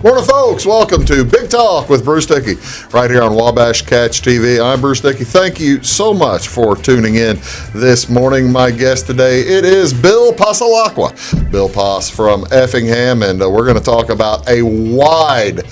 Morning, folks. Welcome to Big Talk with Bruce Dickey, right here on Wabash Catch TV. I'm Bruce Dickey. Thank you so much for tuning in this morning. My guest today, it is Bill Passalacqua. Bill Poss from Effingham, and we're going to talk about a wide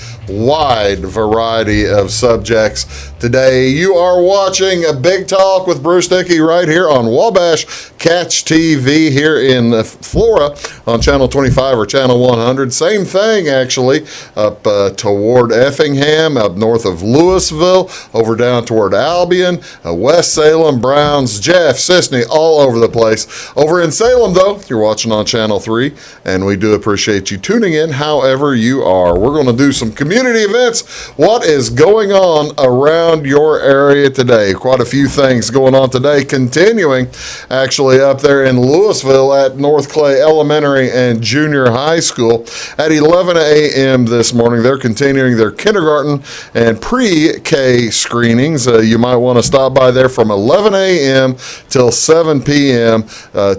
variety of subjects today. You are watching a Big Talk with Bruce Dickey right here on Wabash Catch TV here in Flora on Channel 25 or Channel 100. Same thing, actually, up toward Effingham, up north of Louisville, over down toward Albion, West Salem, Browns, Jeff, Sisney, all over the place. Over in Salem, though, you're watching on Channel 3, and we do appreciate you tuning in however you are. We're going to do some community events. What is going on around your area today? Quite a few things going on today, continuing actually up there in Louisville at North Clay Elementary and Junior High School at 11 a.m. this morning. They're continuing their kindergarten and pre-K screenings. You might want to stop by there from 11 a.m. till 7 p.m.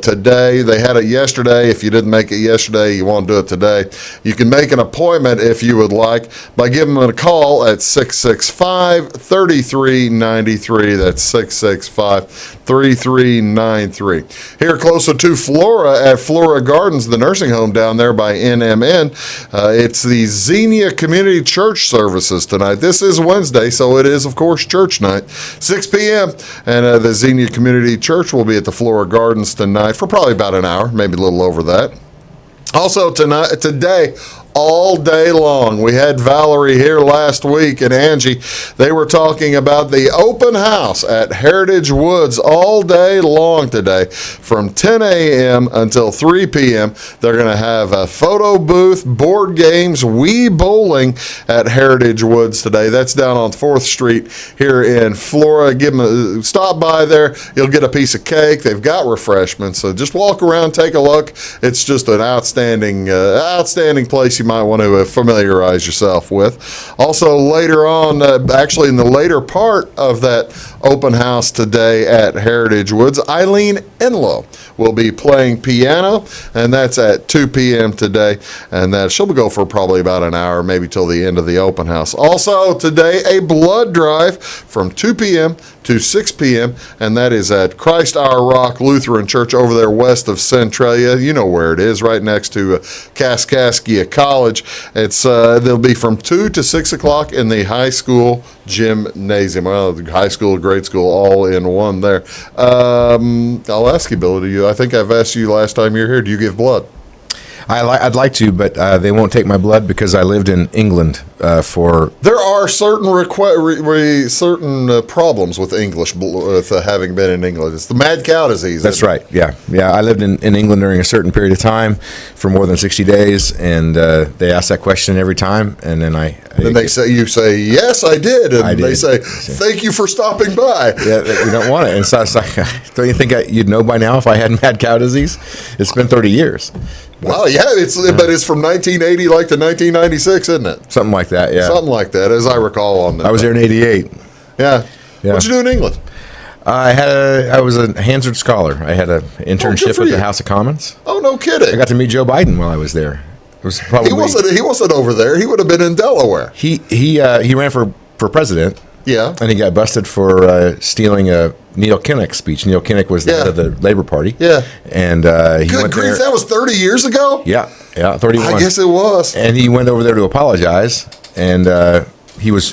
Today. They had it yesterday. If you didn't make it yesterday, you want to do it today. You can make an appointment if you would like by giving them a call at 665-3393. That's 665-3393. Here closer to Flora at Flora Gardens, the nursing home down there by NMN. It's the Xenia Community Church services tonight. This is Wednesday, so it is, of course, church night, 6 p.m. And the Xenia Community Church will be at the Flora Gardens tonight for probably about an hour, maybe a little over that. Also today, all day long. We had Valerie here last week and Angie. They were talking about the open house at Heritage Woods all day long today from 10 a.m. until 3 p.m. They're going to have a photo booth, board games, Wii bowling at Heritage Woods today. That's down on 4th Street here in Flora. Give them stop by there. You'll get a piece of cake. They've got refreshments. So just walk around, take a look. It's just an outstanding place you might want to familiarize yourself with. Also later on, actually in the later part of that open house today at Heritage Woods, Eileen Enlow will be playing piano, and that's at 2 p.m. today, and that she'll go for probably about an hour, maybe till the end of the open house. Also today, a blood drive from 2 p.m. to 6 p.m., and that is at Christ Our Rock Lutheran Church over there west of Centralia. You know where it is, right next to Kaskaskia College. They'll be from 2 to 6 o'clock in the high school gymnasium. Well, the high school, grade school, all in one there. I'll ask you, Bill, I think I've asked you last time you were here, do you give blood? I'd like to, but they won't take my blood because I lived in England for... There are certain problems with English, with having been in England. It's the mad cow disease. That's right, yeah. I lived in England during a certain period of time for more than 60 days, and they ask that question every time, and then you say, yes, I did, and they say, thank you for stopping by. Yeah, we don't want it. And so it's like, don't you think you'd know by now if I had mad cow disease? It's been 30 years. Well, yeah, but it's from 1980 to 1996, isn't it? Something like that, yeah. Something like that, as I recall on that. I was there in 88. Yeah. What'd you do in England? I was a Hansard Scholar. I had an internship at the House of Commons. Oh, no kidding. I got to meet Joe Biden while I was there. It was probably he wasn't over there. He would have been in Delaware. He ran for president. Yeah. And he got busted for stealing a Neil Kinnock speech. Neil Kinnock was the head of the Labor Party. Yeah. And he Good went grief, there. that was 30 years ago? Yeah, 31. I guess it was. And he went over there to apologize, and he was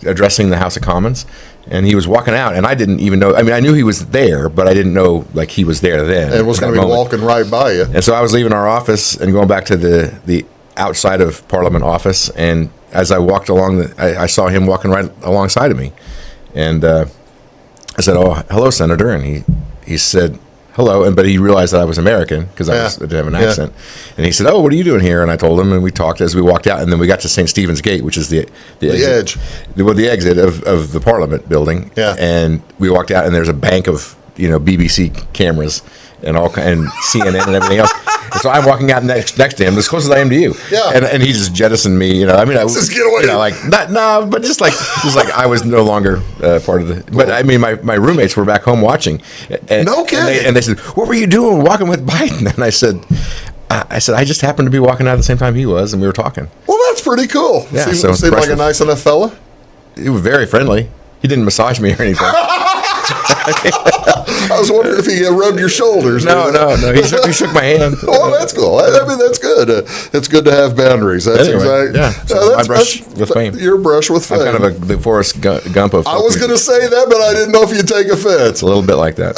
addressing the House of Commons, and he was walking out, and I didn't even know. I mean, I knew he was there, but I didn't know like he was there then. And was going to be walking right by you. And so I was leaving our office and going back to the outside of Parliament office, and as I walked along, I saw him walking right alongside of me, and I said, "Oh, hello, Senator," and he said, "Hello," but he realized that I was American because I didn't have an accent, and he said, "Oh, what are you doing here?" And I told him, and we talked as we walked out, and then we got to St. Stephen's Gate, which is the exit, the exit of the Parliament building, and we walked out, and there's a bank of BBC cameras and CNN and everything else. And so I'm walking out next to him, as close as I am to you. Yeah. And he just jettisoned me. I mean, just get away. But just like I was no longer part of the. But I mean, my roommates were back home watching. And, no kidding. And they said, "What were you doing walking with Biden?" And I said, I just happened to be walking out at the same time he was, and we were talking. Well, that's pretty cool. Yeah, seemed like a impressive. nice enough fella. He was very friendly. He didn't massage me or anything. I was wondering if he rubbed your shoulders. No. He shook my hand. Well, that's cool. I mean, that's good. It's good to have boundaries. That's Anyway, exactly. yeah. So my brush with fame. Your brush with fame. I'm kind of the Forrest Gump of. I was going to say that, but I didn't know if you'd take offense. It's a little bit like that.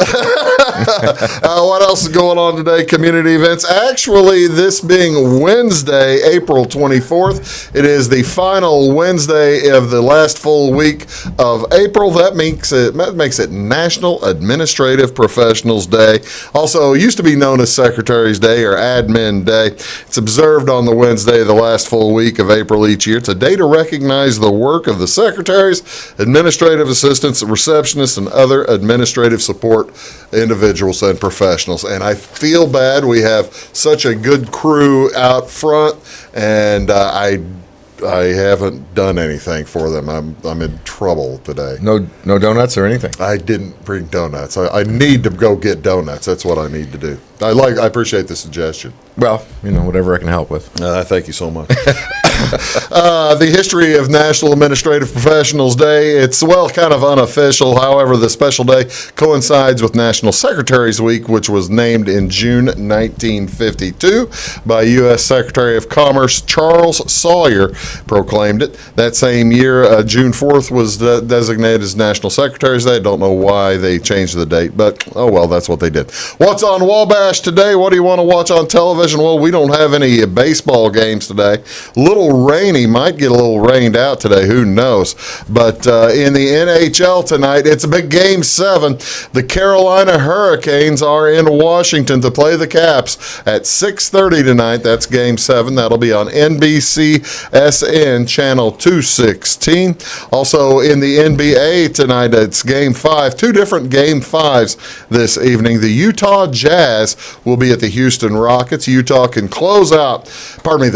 What else is going on today? Community events. Actually, this being Wednesday, April 24th, it is the final Wednesday of the last full week of April. That makes it National Administrative Professionals Day. Also, used to be known as Secretary's Day or Admin Day. It's observed on the Wednesday of the last full week of April each year. It's a day to recognize the work of the secretaries, administrative assistants, receptionists, and other administrative support individuals and professionals. And I feel bad. We have such a good crew out front, and I haven't done anything for them. I'm in trouble today. No donuts or anything. I didn't bring donuts. I need to go get donuts. That's what I need to do. I appreciate the suggestion. Well, whatever I can help with. Thank you so much. The history of National Administrative Professionals Day, it's, kind of unofficial. However, the special day coincides with National Secretaries Week, which was named in June 1952 by U.S. Secretary of Commerce Charles Sawyer, proclaimed it. That same year, June 4th was designated as National Secretaries Day. I don't know why they changed the date, but oh well, that's what they did. What's on Wabash today? What do you want to watch on television? Well, we don't have any baseball games today. Little rainy, might get a little rained out today, who knows. But in the NHL tonight, it's a big Game 7. The Carolina Hurricanes are in Washington to play the Caps at 6:30 tonight. That's Game 7. That'll be on NBC SN Channel 216. Also in the NBA tonight, it's Game 5. Two different Game 5s this evening. The Utah Jazz will be at the Houston Rockets. The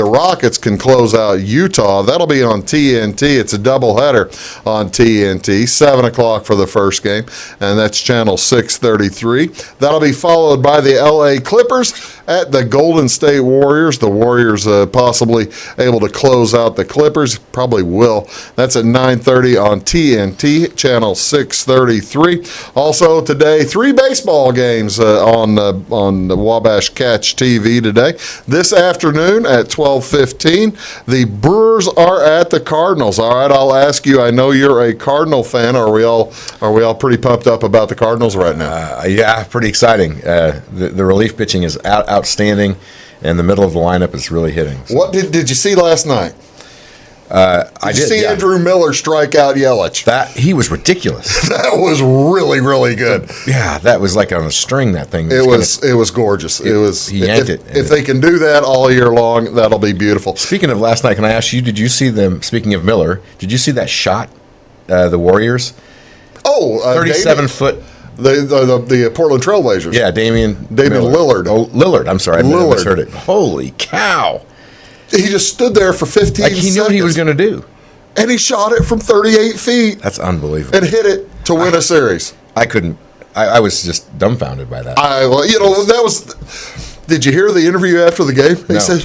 Rockets can close out Utah. That'll be on TNT. It's a doubleheader on TNT. 7 o'clock for the first game, and that's channel 633. That'll be followed by the LA Clippers at the Golden State Warriors. The Warriors possibly able to close out the Clippers. Probably will. That's at 9:30 on TNT, channel 633. Also today, 3 baseball games on the Wabash Catch TV today. This afternoon at 12:15, the Brewers are at the Cardinals. All right, I'll ask you. I know you're a Cardinal fan. Are we all pretty pumped up about the Cardinals right now? Yeah, pretty exciting. The relief pitching is outstanding, and the middle of the lineup is really hitting. So. What did you see last night? I did see Andrew Miller strike out Yelich? He was ridiculous. That was really, really good. Yeah, that was like on a string. That thing. It was gorgeous. He yanked it. If they can do that all year long, that'll be beautiful. Speaking of last night, can I ask you? Did you see them? Speaking of Miller, did you see that shot? The Warriors. 37-foot. The Portland Trailblazers. Yeah, Damian Lillard. Oh, Lillard. I'm sorry, I misheard it. Holy cow! He just stood there for 15 seconds. He knew what he was going to do. And he shot it from 38 feet. That's unbelievable. And hit it to win a series. I couldn't. I was just dumbfounded by that. That was. Did you hear the interview after the game? He said,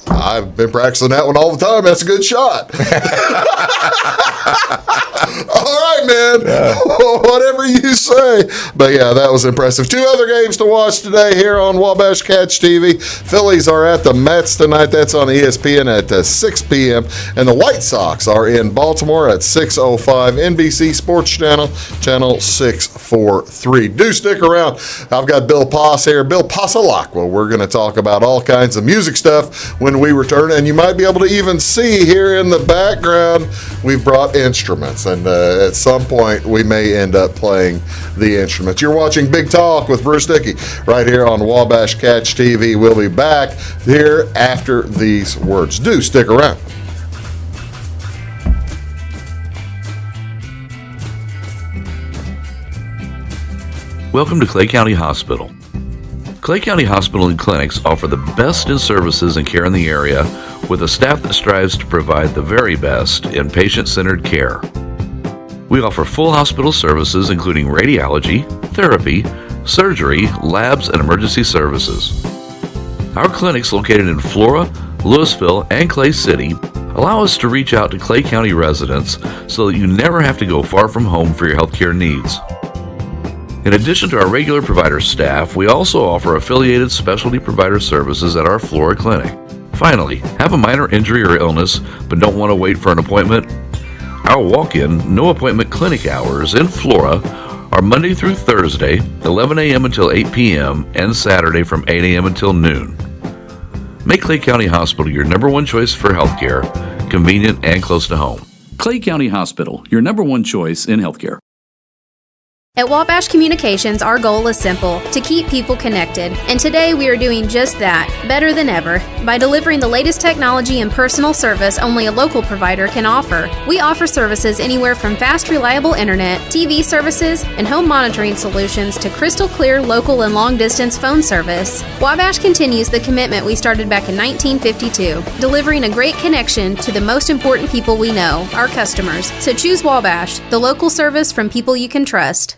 I've been practicing that one all the time. That's a good shot. All right, man. Yeah. Whatever you say. But yeah, that was impressive. 2 other games to watch today here on Wabash Catch TV. Phillies are at the Mets tonight. That's on ESPN at 6 p.m. And the White Sox are in Baltimore at 6:05. NBC Sports Channel, channel 643. Do stick around. I've got Bill Poss here. Bill Passalacqua. We're going to talk about all kinds of music stuff when we return. And you might be able to even see here in the background, we've brought instruments. And at some point, we may end up playing the instruments. You're watching Big Talk with Bruce Dickey right here on Wabash Catch TV. We'll be back here after these words. Do stick around. Welcome to Clay County Hospital. Clay County Hospital and Clinics offer the best in services and care in the area with a staff that strives to provide the very best in patient-centered care. We offer full hospital services including radiology, therapy, surgery, labs, and emergency services. Our clinics located in Flora, Louisville, and Clay City Allow us to reach out to Clay County residents so that you never have to go far from home for your healthcare needs. In addition to our regular provider staff, we also offer affiliated specialty provider services at our Flora clinic. Finally, have a minor injury or illness but don't want to wait for an appointment? Our walk-in, no-appointment clinic hours in Flora are Monday through Thursday, 11 a.m. until 8 p.m., and Saturday from 8 a.m. until noon. Make Clay County Hospital your number one choice for healthcare, convenient and close to home. Clay County Hospital, your number one choice in healthcare. At Wabash Communications, our goal is simple: to keep people connected. And today we are doing just that, better than ever, by delivering the latest technology and personal service only a local provider can offer. We offer services anywhere from fast, reliable internet, TV services, and home monitoring solutions to crystal clear local and long-distance phone service. Wabash continues the commitment we started back in 1952, delivering a great connection to the most important people we know, our customers. So choose Wabash, the local service from people you can trust.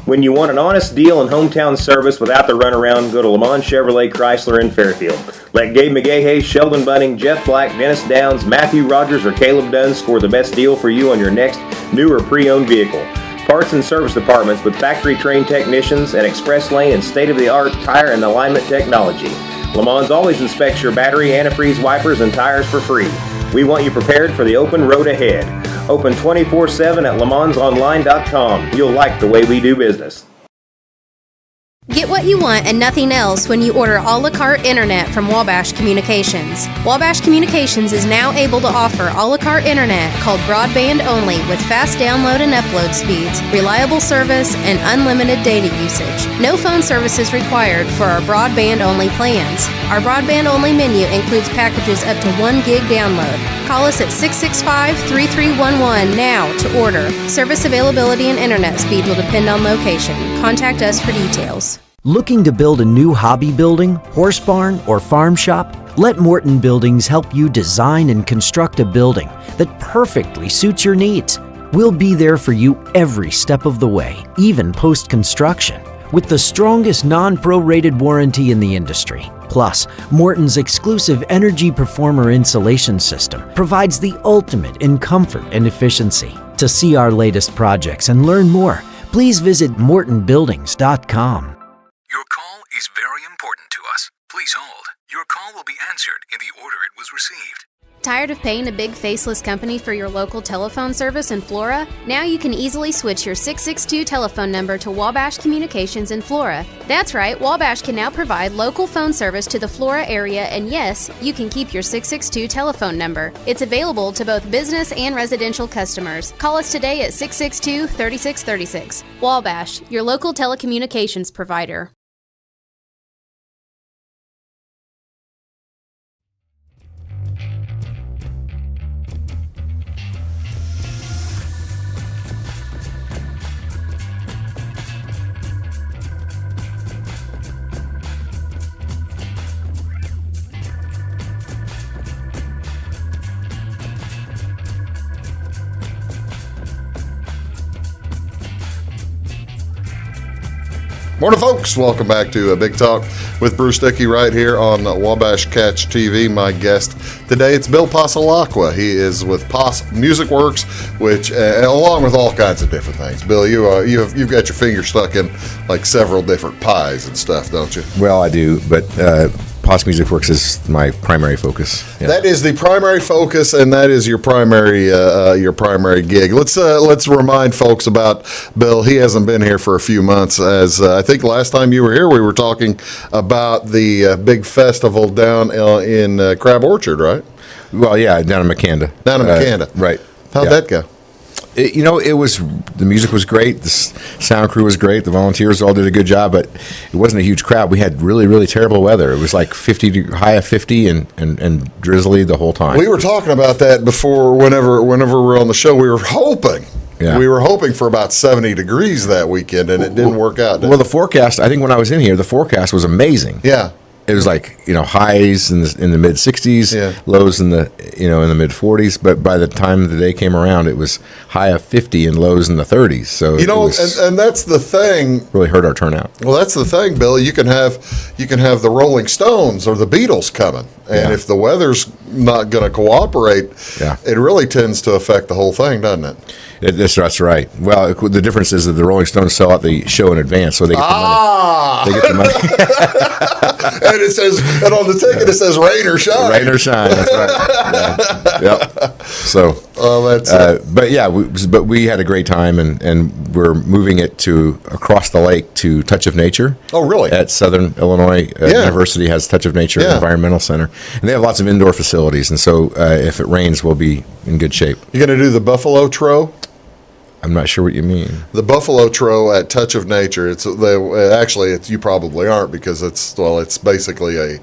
When you want an honest deal and hometown service without the runaround, go to Lamont Chevrolet Chrysler in Fairfield. Let Gabe McGahey, Sheldon Bunning, Jeff Black, Dennis Downs, Matthew Rogers, or Caleb Dunn score the best deal for you on your next new or pre-owned vehicle. Parts and service departments with factory-trained technicians and express lane and state-of-the-art tire and alignment technology. Lamont always inspects your battery, antifreeze, wipers, and tires for free. We want you prepared for the open road ahead. Open 24/7 at LeMansOnline.com. You'll like the way we do business. Get what you want and nothing else when you order a la carte internet from Wabash Communications. Wabash Communications is now able to offer a la carte internet called broadband only with fast download and upload speeds, reliable service, and unlimited data usage. No phone services required for our broadband only plans. Our broadband only menu includes packages up to 1 gig download. Call us at 665-3311 now to order. Service availability and internet speed will depend on location. Contact us for details. Looking to build a new hobby building, horse barn, or farm shop? Let Morton Buildings help you design and construct a building that perfectly suits your needs. We'll be there for you every step of the way, even post-construction, with the strongest non-prorated warranty in the industry. Plus, Morton's exclusive Energy Performer insulation system provides the ultimate in comfort and efficiency. To see our latest projects and learn more, please visit mortonbuildings.com. Your call is very important to us. Please hold. Your call will be answered in the order it was received. Tired of paying a big faceless company for your local telephone service in Flora? Now you can easily switch your 662 telephone number to Wabash Communications in Flora. That's right, Wabash can now provide local phone service to the Flora area, and yes, you can keep your 662 telephone number. It's available to both business and residential customers. Call us today at 662-3636. Wabash, your local telecommunications provider. Morning, folks. Welcome back to Big Talk with Bruce Dickey right here on Wabash Catch TV. My guest today, it's Bill Passalacqua. He is with Poss Music Works, which, along with all kinds of different things. Bill, you've got your finger stuck in like several different pies and stuff, don't you? Well, I do, but Poss Music Works is my primary focus. Yeah. That is the primary focus, and that is your primary gig. Let's remind folks about Bill. He hasn't been here for a few months. As I think last time you were here, we were talking about the big festival down in Crab Orchard, right? Well, yeah, down in McCanda. Down in McCanda, right? How'd that go? The music was great. The sound crew was great. The volunteers all did a good job, but it wasn't a huge crowd. We had really, really terrible weather. It was like high of 50 and drizzly the whole time. We were talking about that before. Whenever we were on the show, we were hoping. Yeah. We were hoping for about 70 degrees that weekend, and it didn't work out. Well, the forecast, I think when I was in here, the forecast was amazing. Yeah. It was like, highs in the mid 60s, lows in the in the mid 40s. But by the time the day came around, it was high of 50 and lows in the 30s. So and that's the thing. Really hurt our turnout. Well, that's the thing, Bill. You can have the Rolling Stones or the Beatles coming, and if the weather's not going to cooperate, it really tends to affect the whole thing, doesn't it? That's right. Well, the difference is that the Rolling Stones sell out the show in advance, so they get the money. They get the money. And it says, and on the ticket it says rain or shine. Rain or shine. That's right. Yep. So, but we had a great time, and we're moving it to across the lake to Touch of Nature. Oh, really? At Southern Illinois University has Touch of Nature Environmental Center, and they have lots of indoor facilities. And so, if it rains, we'll be in good shape. You going to do the Buffalo Tro? I'm not sure what you mean. The Buffalo Tro at Touch of Nature. It's you probably aren't, because it's basically a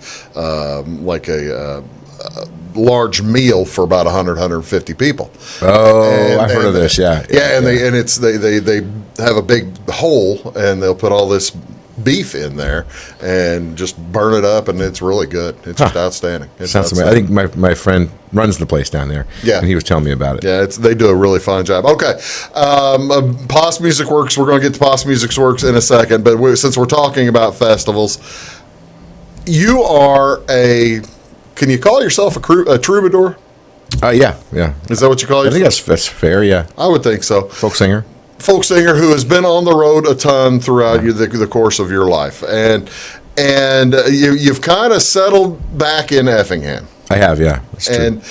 large meal for about 150 people. Oh, I've heard of this. Yeah, and they have a big hole, and they'll put all this beef in there and just burn it up, and it's really good. It's just outstanding. Sounds amazing. I think my friend runs the place down there. Yeah, and he was telling me about it. Yeah, they do a really fine job. Okay, Poss Music Works. We're going to get to Poss Music Works in a second, but since we're talking about festivals, you are can you call yourself a troubadour? Yeah. Is that what you call yourself? I think that's fair. Yeah, I would think so. Folk singer who has been on the road a ton throughout the course of your life, and you've kind of settled back in Effingham. I have, yeah. That's true. And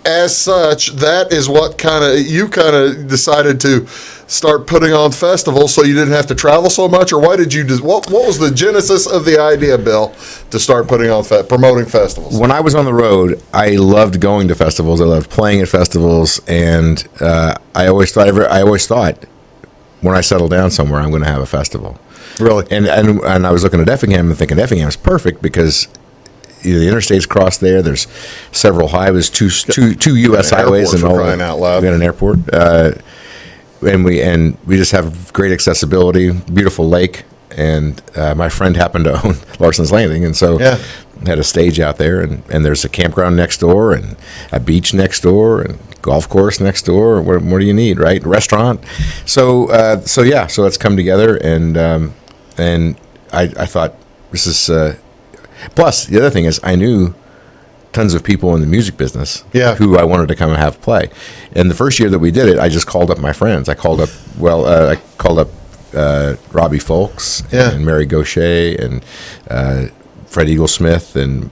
as such, that is what you decided to start putting on festivals, so you didn't have to travel so much. Or why did you? What was the genesis of the idea, Bill, to start putting on promoting festivals? When I was on the road, I loved going to festivals. I loved playing at festivals, and I always thought when I settle down somewhere, I'm going to have a festival. Really? And I was looking at Effingham and thinking Effingham is perfect because the interstates cross there. There's several highways, two U.S. highways, and all. Crying out loud. We got an airport, and we just have great accessibility, beautiful lake, and my friend happened to own Larson's Landing, and so had a stage out there, and there's a campground next door, and a beach next door, and golf course next door. What do you need, right? Restaurant. So it's come together, and I thought this is. Plus, the other thing is, I knew tons of people in the music business who I wanted to come and have play. And the first year that we did it, I just called up my friends. I called up Robbie Folks and Mary Gaucher and Fred Eaglesmith and.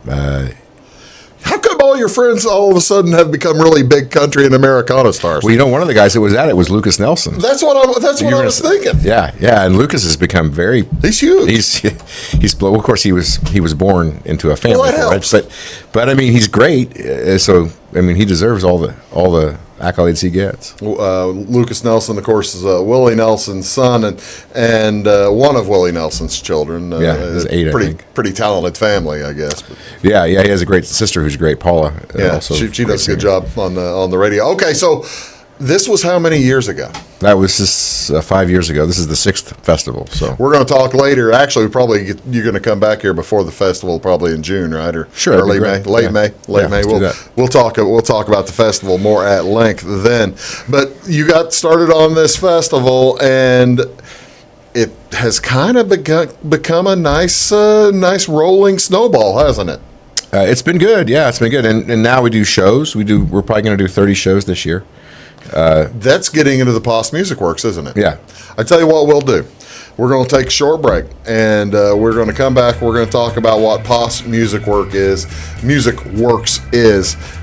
How come all your friends all of a sudden have become really big country and Americana stars? Well, one of the guys that was at it was Lucas Nelson. That's what I was thinking. Yeah, and Lucas has become very. He's huge. He's of course he was born into a family. Well, that helps. But I mean he's great. So I mean he deserves all the accolades he gets. Lucas Nelson, of course, is Willie Nelson's son and one of Willie Nelson's children. There's 8, I think. Pretty talented family, I guess. But. Yeah, he has a great sister who's great, Paula. Also she does a good job on the radio. Okay, so this was how many years ago? That was just 5 years ago. This is the 6th festival. So we're going to talk later. Actually, you're going to come back here before the festival, probably in June, right? Or sure, early May, late May. We'll talk about the festival more at length then. But you got started on this festival, and it has kind of become a nice rolling snowball, hasn't it? It's been good. Yeah, it's been good. And now we do shows. We're probably going to do 30 shows this year. That's getting into the Poss Music Works, isn't it? Yeah. I tell you what we'll do. We're going to take a short break, and we're going to come back. We're going to talk about what Poss Music Works is,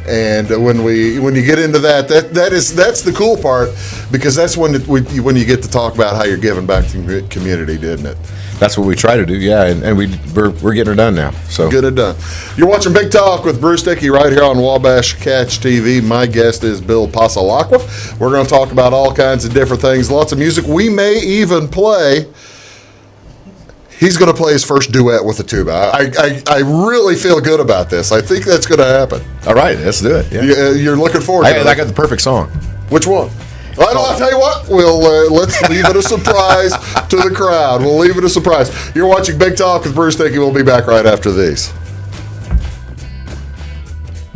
and when you get into that's the cool part, because that's when you get to talk about how you're giving back to the community, didn't it? That's what we try to do, yeah, and we're getting it done now. So get it done. You're watching Big Talk with Bruce Dickey right here on Wabash Catch TV. My guest is Bill Passalacqua. We're going to talk about all kinds of different things, lots of music. We may even play. He's going to play his first duet with the tuba. I really feel good about this. I think that's going to happen. All right, let's do it. Yeah. You're looking forward to it. I got the perfect song. Which one? I'll tell you what. Let's leave it a surprise to the crowd. We'll leave it a surprise. You're watching Big Talk with Bruce Dickey. We'll be back right after these.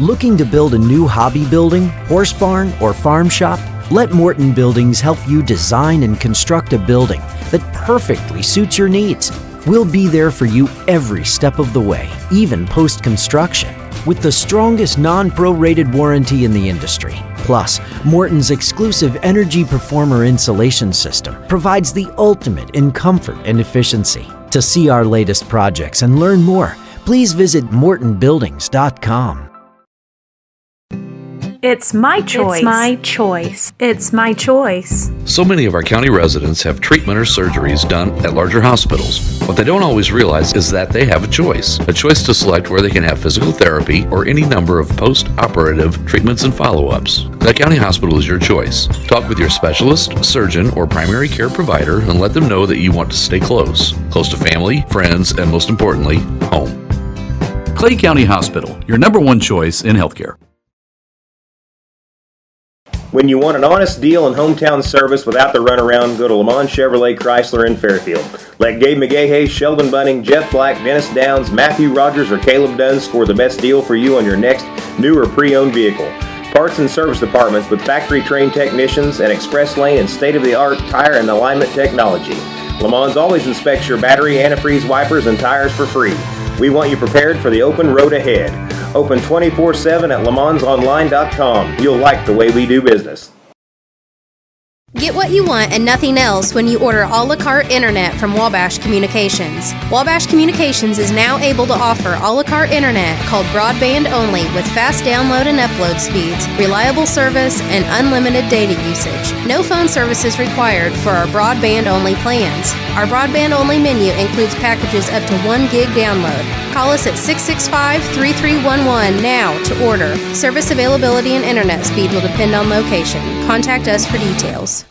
Looking to build a new hobby building, horse barn, or farm shop? Let Morton Buildings help you design and construct a building that perfectly suits your needs. We'll be there for you every step of the way, even post-construction, with the strongest non-prorated warranty in the industry. Plus, Morton's exclusive Energy Performer insulation system provides the ultimate in comfort and efficiency. To see our latest projects and learn more, please visit mortonbuildings.com. It's my choice. It's my choice. It's my choice. So many of our county residents have treatment or surgeries done at larger hospitals. What they don't always realize is that they have a choice to select where they can have physical therapy or any number of post-operative treatments and follow-ups. Clay County Hospital is your choice. Talk with your specialist, surgeon, or primary care provider and let them know that you want to stay close to family, friends, and most importantly, home. Clay County Hospital, your number one choice in healthcare. When you want an honest deal and hometown service without the runaround, go to Lamont Chevrolet Chrysler in Fairfield. Let Gabe McGahey, Sheldon Bunning, Jeff Black, Dennis Downs, Matthew Rogers, or Caleb Dunn score the best deal for you on your next new or pre-owned vehicle. Parts and service departments with factory-trained technicians and express lane and state-of-the-art tire and alignment technology. Lamont always inspects your battery, antifreeze, wipers, and tires for free. We want you prepared for the open road ahead. Open 24/7 at LeMansOnline.com. You'll like the way we do business. Get what you want and nothing else when you order a la carte internet from Wabash Communications. Wabash Communications is now able to offer a la carte internet called broadband only with fast download and upload speeds, reliable service, and unlimited data usage. No phone service is required for our broadband only plans. Our broadband only menu includes packages up to 1 gig download. Call us at 665-3311 now to order. Service availability and internet speed will depend on location. Contact us for details.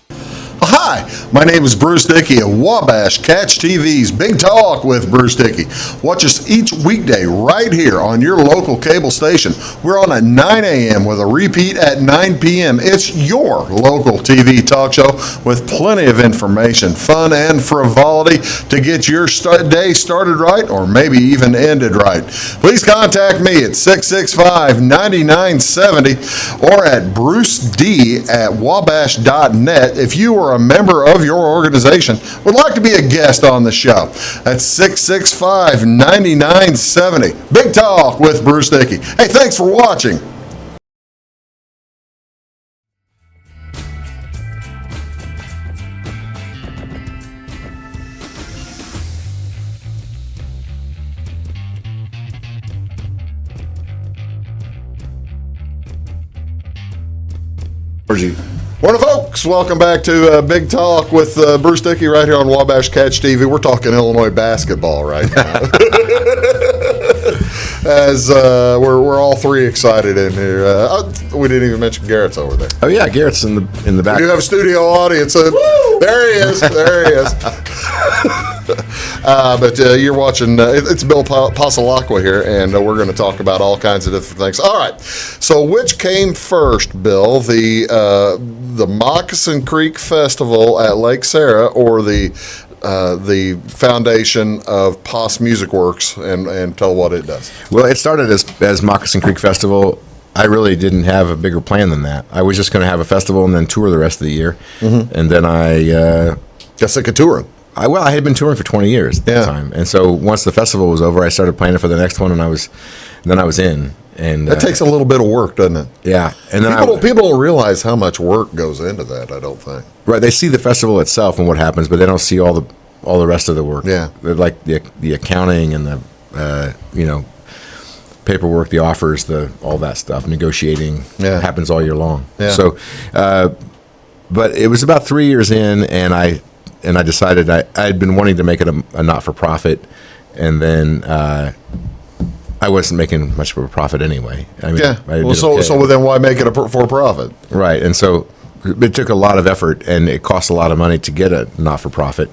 Hi, my name is Bruce Dickey of Wabash Catch TV's Big Talk with Bruce Dickey. Watch us each weekday right here on your local cable station. We're on at 9 a.m. with a repeat at 9 p.m. It's your local TV talk show with plenty of information, fun, and frivolity to get your day started right or maybe even ended right. Please contact me at 665-9970 or at bruced@wabash.net if you are a member of your organization would like to be a guest on the show. That's 665-9970. Big Talk with Bruce Dickey. Hey, thanks for watching. Morning, folks. Welcome back to Big Talk with Bruce Dickey right here on Wabash Catch TV. We're talking Illinois basketball right now. As we're all three excited in here. We didn't even mention Garrett's over there. Oh yeah, Garrett's in the back. We do have a studio audience. There he is. There he is. But you're watching, it's Bill Passalacqua here, and we're going to talk about all kinds of different things. All right, so which came first, Bill, the Moccasin Creek Festival at Lake Sarah or the foundation of Poss Music Works, and tell what it does? Well, it started as Moccasin Creek Festival. I really didn't have a bigger plan than that. I was just going to have a festival and then tour the rest of the year, and then I got sick of touring. I had been touring for 20 years at that time, and so once the festival was over, I started planning for the next one, and I was in. And that takes a little bit of work, doesn't it? Yeah, and then people don't realize how much work goes into that. I don't think. Right, they see the festival itself and what happens, but they don't see all the rest of the work. Yeah, they're like the accounting and the paperwork, the offers, all that stuff, negotiating happens all year long. Yeah. So, but it was about 3 years in, and I decided I'd been wanting to make it a not-for-profit, and then I wasn't making much of a profit anyway. I mean, so then why make it a for-profit? Right, and so it took a lot of effort, and it cost a lot of money to get a not-for-profit.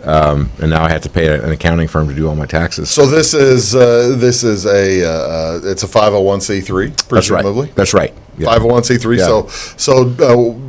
And now I have to pay an accounting firm to do all my taxes. So it's a 501c3, presumably. That's right. 501c3. Yeah. So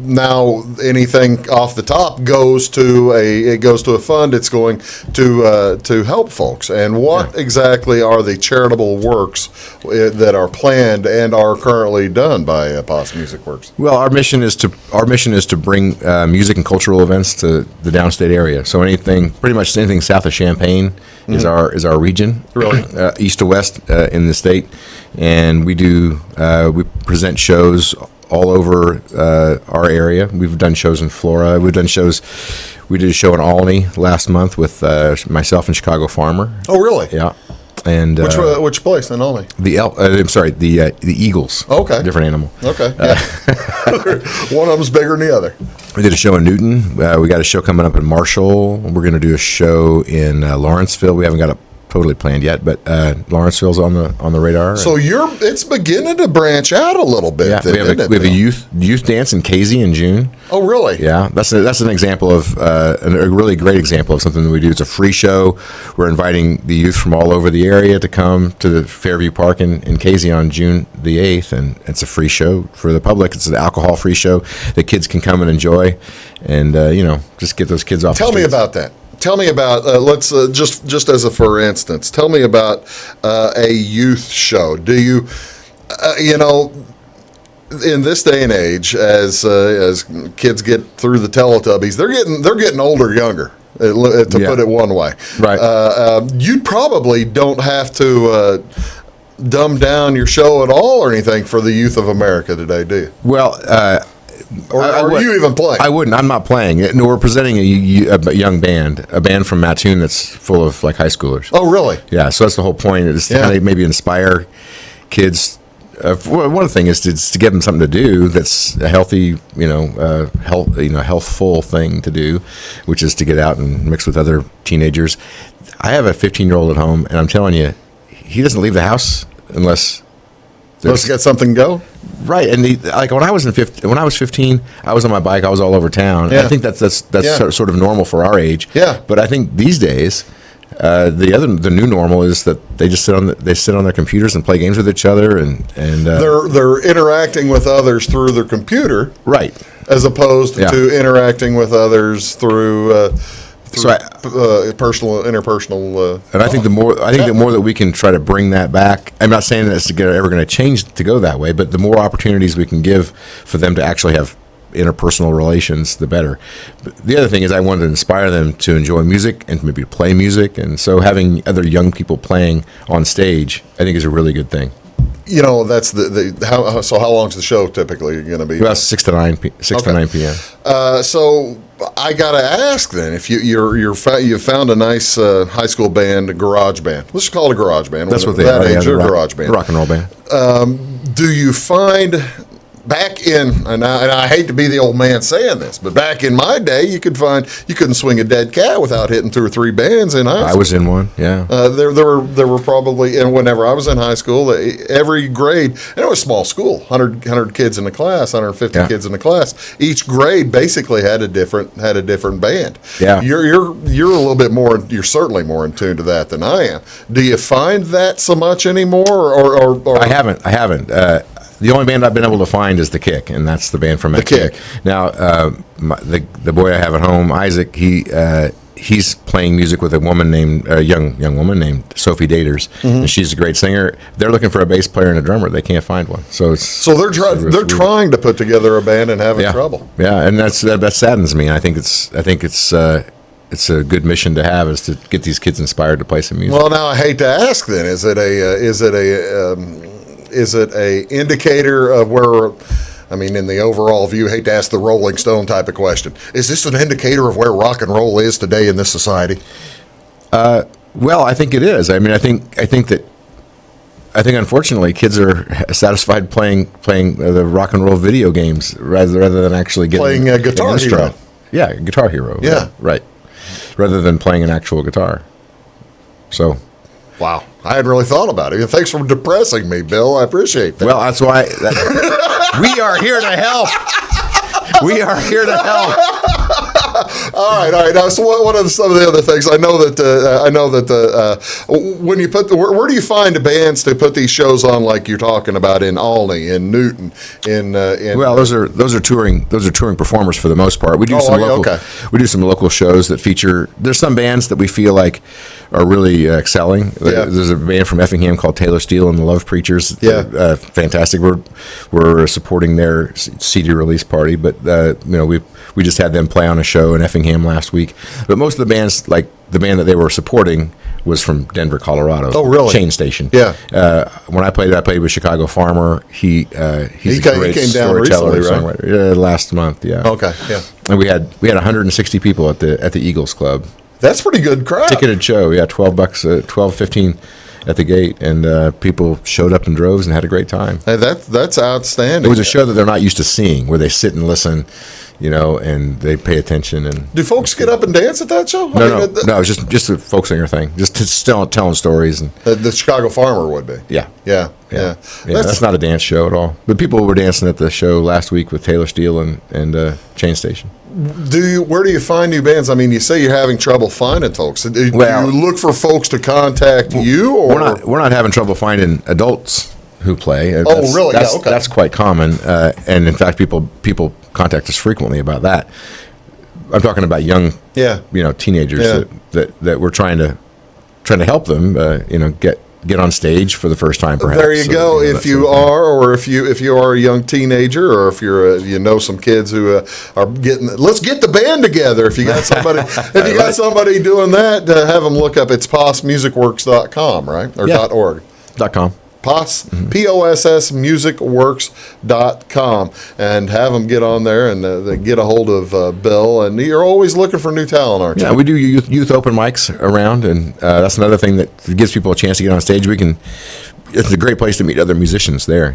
now anything off the top goes to a fund. It's going to help folks. And what exactly are the charitable works that are planned and are currently done by Poss Music Works? Well, our mission is to bring music and cultural events to the downstate area. So pretty much anything south of Champaign is our region, Really? East to west in the state, and we present shows all over our area. We've done shows in Flora. We did a show in Albany last month with myself and Chicago Farmer. Oh, really? Yeah. And which place in Albany? The Eagles. Okay. Different animal. Okay. Yeah. One of them's bigger than the other. We did a show in Newton. We got a show coming up in Marshall. We're going to do a show in Lawrenceville. We haven't got it totally planned yet, but Lawrenceville's on the radar. So it's beginning to branch out a little bit. Yeah, then, we have a youth dance in Casey in June. Oh, really? Yeah, that's an example of a really great example of something that we do. It's a free show. We're inviting the youth from all over the area to come to the Fairview Park in Casey on June the 8th, and it's a free show for the public. It's an alcohol-free show that kids can come and enjoy, and just get those kids off. Tell me about that. Tell me about, let's just as a for instance, tell me about a youth show. Do you, in this day and age, as kids get through the Teletubbies, they're getting older, younger. To put it one way, right? You probably don't have to dumb down your show at all or anything for the youth of America today, do you? Well. Are you even playing? I wouldn't. I'm not playing. No, we're presenting a young band, a band from Mattoon that's full of like high schoolers. Oh, really? Yeah. So that's the whole point. Is to kind of maybe inspire kids. One thing is to give them something to do that's a healthy, healthful thing to do, which is to get out and mix with other teenagers. I have a 15-year-old at home, and I'm telling you, he doesn't leave the house unless. Let's get something go. Right, and when I was 15, I was on my bike. I was all over town. Yeah. I think that's sort of normal for our age. Yeah. But I think these days, the new normal is that they just sit on their computers and play games with each other, and they're interacting with others through their computer, right, as opposed to interacting with others through. Interpersonal. And I think the more that we can try to bring that back. I'm not saying that it's ever going to change to go that way, but the more opportunities we can give for them to actually have interpersonal relations, the better. But the other thing is I wanted to inspire them to enjoy music and maybe play music, and so having other young people playing on stage, I think, is a really good thing. That's how long's the show typically going to be? About 6 to 9 p.m. So I got to ask then, if you found a nice high school band, a garage band. Let's just call it a garage band. That's what they are. Age, a garage band, rock and roll band. Do you find back in, and I hate to be the old man saying this, but back in my day, you couldn't swing a dead cat without hitting 2 or 3 bands in high school. I was in one, yeah. There were probably, and whenever I was in high school, every grade, and it was a small school, 100 kids in the class, 150 kids in the class. Each grade basically had a different band. Yeah. You're a little bit more. You're certainly more in tune to that than I am. Do you find that so much anymore, or? I haven't. The only band I've been able to find is The Kick, and that's the band from Mattoon. The Kick. Now, the boy I have at home, Isaac, he's playing music with a young woman named Sophie Daters, and she's a great singer. They're looking for a bass player and a drummer. They can't find one. So they're trying to put together a band and having trouble. Yeah, and that saddens me. I think it's a good mission to have, is to get these kids inspired to play some music. Well, now I hate to ask. Then is it a indicator of where? I mean, in the overall view, hate to ask the Rolling Stone type of question. Is this an indicator of where rock and roll is today in this society? Well, I think it is. I mean, I think unfortunately kids are satisfied playing the rock and roll video games rather than actually getting playing a Guitar Hero. Yeah, Guitar Hero. Yeah, right. Rather than playing an actual guitar. So. Wow, I hadn't really thought about it. Thanks for depressing me, Bill. I appreciate that. Well, that's why we are here to help. We are here to help. All right. Now, so what are some of the other things? I know that when you put where do you find the bands to put these shows on, like you're talking about in Olney, in Newton, in well, those are touring performers for the most part. We do we do some local shows that feature. There's some bands that we feel like are really excelling. Yeah. There's a band from Effingham called Taylor Steele and the Love Preachers. Yeah. Fantastic. We're supporting their CD release party, but we just had them play on a show in Effingham last week. But most of the bands, like the band that they were supporting, was from Denver, Colorado. Oh, really? Chain Station. Yeah. When I played with Chicago Farmer. He's a great came down storyteller, recently, right? songwriter. Last month, yeah. Okay, yeah. And we had 160 people at the Eagles Club. That's pretty good crowd. Ticketed show, yeah, $12, $15 at the gate, and people showed up in droves and had a great time. Hey, that's outstanding. It was a show that they're not used to seeing, where they sit and listen, and they pay attention. And do folks get up and dance at that show? No, it's just a folk singer thing, just still telling stories. And the Chicago Farmer would be. Yeah. That's not a dance show at all. But people were dancing at the show last week with Taylor Steele and Chain Station. Where do you find new bands? I mean, you say you're having trouble finding folks. Do you look for folks to contact you? Or? We're not having trouble finding adults who play. Really? Okay. That's quite common. And in fact, people contact us frequently about that. I'm talking about young, teenagers that we're trying to help them, get on stage for the first time. Perhaps there you go. If you are a young teenager, or if you're some kids who are getting, let's get the band together. If you got somebody doing that, have them look up. It's possmusicworks.com, right? Or .org. .com. Poss, Poss musicworks.com, and have them get on there and get a hold of Bill. And you're always looking for new talent, aren't you? Yeah, we do youth open mics around, and that's another thing that gives people a chance to get on stage. It's a great place to meet other musicians there,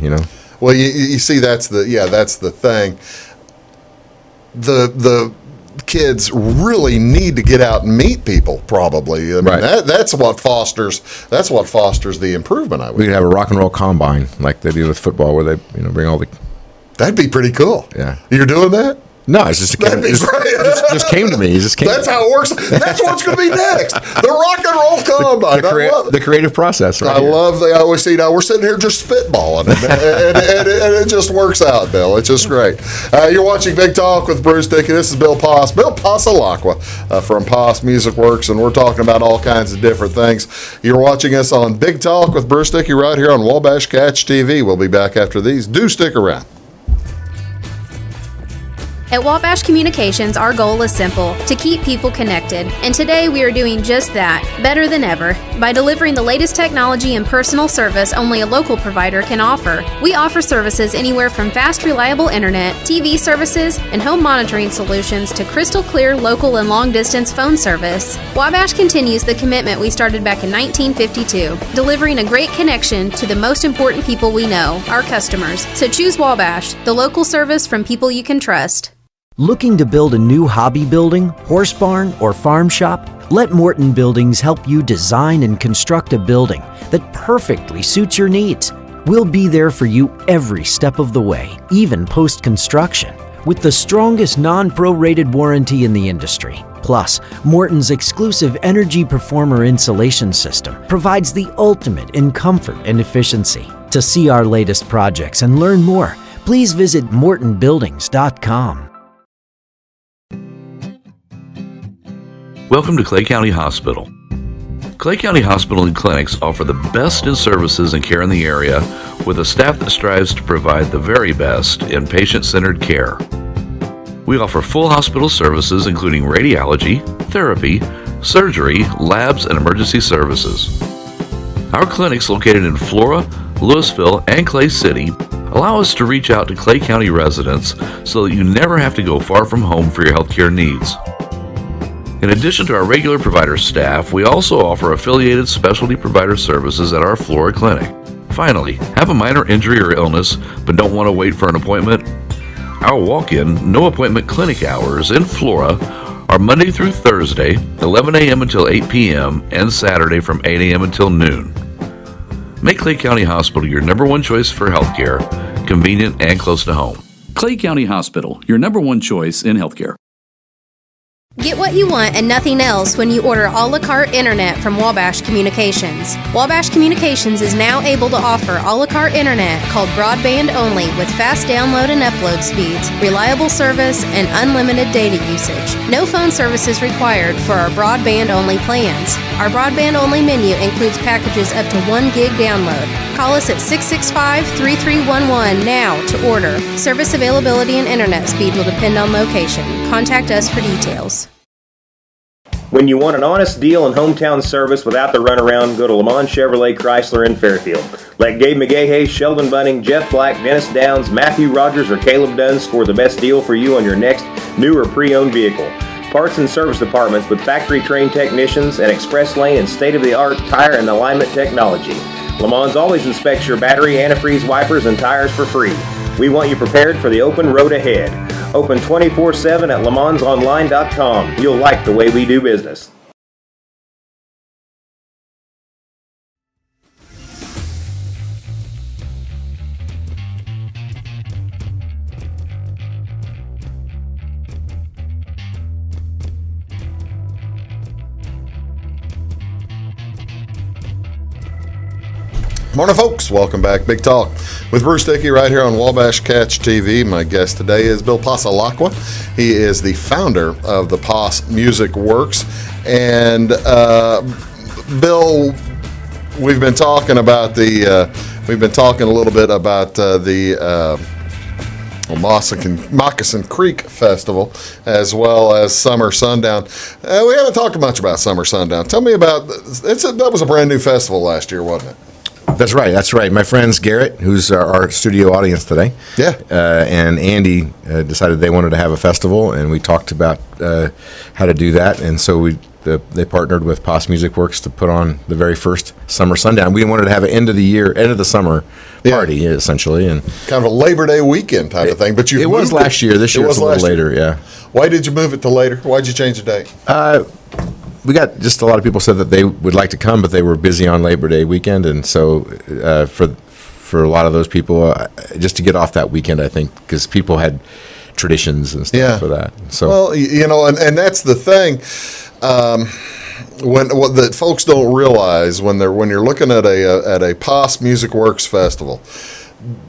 Well, you see, that's the thing. The kids really need to get out and meet people. Probably, I mean, that's what fosters the improvement. We could have a rock and roll combine like they do with football, where they bring all the. That'd be pretty cool. Yeah, you're doing that. No, it's just just came to me. That's how it works. That's what's going to be next. The rock and roll combine. The creative process. Right I always see now we're sitting here just spitballing, and it just works out, Bill. It's just great. You're watching Big Talk with Bruce Dickey. This is Bill Passalacqua from Poss Music Works, and we're talking about all kinds of different things. You're watching us on Big Talk with Bruce Dickey right here on Wabash Catch TV. We'll be back after these. Do stick around. At Wabash Communications, our goal is simple: to keep people connected. And today we are doing just that, better than ever, by delivering the latest technology and personal service only a local provider can offer. We offer services anywhere from fast, reliable internet, TV services, and home monitoring solutions to crystal clear local and long-distance phone service. Wabash continues the commitment we started back in 1952, delivering a great connection to the most important people we know, our customers. So choose Wabash, the local service from people you can trust. Looking to build a new hobby building, horse barn, or farm shop? Let Morton Buildings help you design and construct a building that perfectly suits your needs. We'll be there for you every step of the way, even post-construction, with the strongest non-prorated warranty in the industry. Plus, Morton's exclusive Energy Performer insulation system provides the ultimate in comfort and efficiency. To see our latest projects and learn more, please visit mortonbuildings.com. Welcome to Clay County Hospital. Clay County Hospital and Clinics offer the best in services and care in the area, with a staff that strives to provide the very best in patient-centered care. We offer full hospital services including radiology, therapy, surgery, labs, and emergency services. Our clinics, located in Flora, Louisville, and Clay City, allow us to reach out to Clay County residents so that you never have to go far from home for your healthcare needs. In addition to our regular provider staff, we also offer affiliated specialty provider services at our Flora clinic. Finally, have a minor injury or illness but don't want to wait for an appointment? Our walk-in, no-appointment clinic hours in Flora are Monday through Thursday, 11 a.m. until 8 p.m., and Saturday from 8 a.m. until noon. Make Clay County Hospital your number one choice for healthcare, convenient and close to home. Clay County Hospital, your number one choice in healthcare. Get what you want and nothing else when you order a la carte internet from Wabash Communications. Wabash Communications is now able to offer a la carte internet called broadband only with fast download and upload speeds, reliable service, and unlimited data usage. No phone service is required for our broadband only plans. Our broadband only menu includes packages up to 1 gig download. Call us at 665-3311 now to order. Service availability and internet speed will depend on location. Contact us for details. When you want an honest deal and hometown service without the runaround, go to Lamont Chevrolet Chrysler in Fairfield. Let Gabe McGahey, Sheldon Bunning, Jeff Black, Dennis Downs, Matthew Rogers, or Caleb Dunn score the best deal for you on your next new or pre-owned vehicle. Parts and service departments with factory-trained technicians and express lane and state-of-the-art tire and alignment technology. Lamont's always inspects your battery, antifreeze, wipers, and tires for free. We want you prepared for the open road ahead. Open 24/7 at LaMonsOnline.com. You'll like the way we do business. Morning, folks. Welcome back. Big Talk with Bruce Dickey right here on Wabash Catch TV. My guest today is Bill Passalacqua. He is the founder of the Poss Music Works. And Bill, we've been talking about we've been talking a little bit about the Moccasin Creek Festival, as well as Summer Sundown. We haven't talked much about Summer Sundown. Tell me about that. Was a brand new festival last year, wasn't it? That's right. That's right. My friends Garrett, who's our studio audience today, and Andy decided they wanted to have a festival, and we talked about how to do that. And so they partnered with Poss Music Works to put on the very first Summer Sundown. We wanted to have an end of the summer party, essentially, and kind of a Labor Day weekend type of thing. But it was last year. This year it's a little later. Yeah. Why did you move it to later? Why'd you change the date? We got just a lot of people said that they would like to come, but they were busy on Labor Day weekend, and so for a lot of those people, just to get off that weekend, I think, because people had traditions and stuff for that. So, well, and that's the thing. What that folks don't realize when you're looking at a Poss Music Works festival,